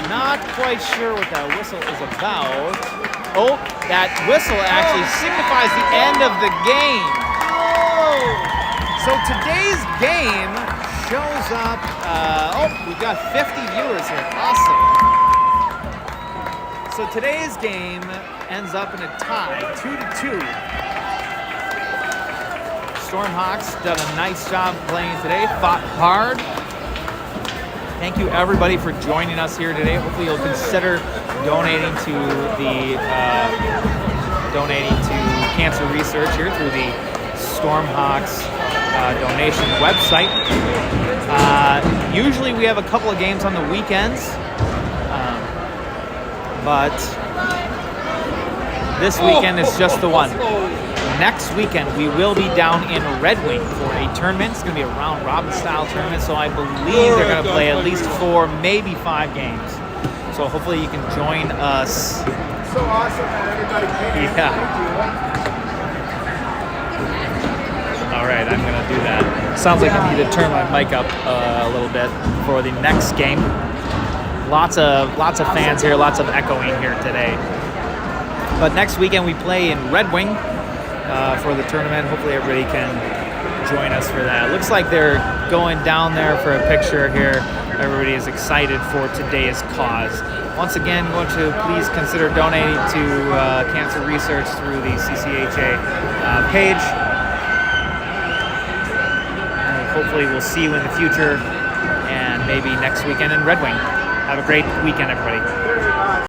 Not quite sure what that whistle is about. Oh, that whistle actually signifies the end of the game. So today's game shows up. We've got 50 viewers here. Awesome. So today's game ends up in a tie, 2-2. Stormhawks done a nice job playing today, fought hard. Thank you everybody for joining us here today. Hopefully you'll consider donating to cancer research here through the Stormhawks donation website. Usually we have a couple of games on the weekends, but this weekend is just the one. Next weekend, we will be down in Red Wing for a tournament. It's going to be a round-robin style tournament, so I believe they're going to play at least 4, maybe 5 games. So hopefully you can join us. So awesome that everybody came. Yeah. All right, I'm going to do that. Sounds like I need to turn my mic up a little bit for the next game. Lots of fans here, lots of echoing here today. But next weekend we play in Red Wing. For the tournament. Hopefully everybody can join us for that. Looks like they're going down there for a picture here. Everybody is excited for today's cause. Once again, going to please consider donating to cancer research through the CCHA page. And hopefully we'll see you in the future and maybe next weekend in Red Wing. Have a great weekend, everybody.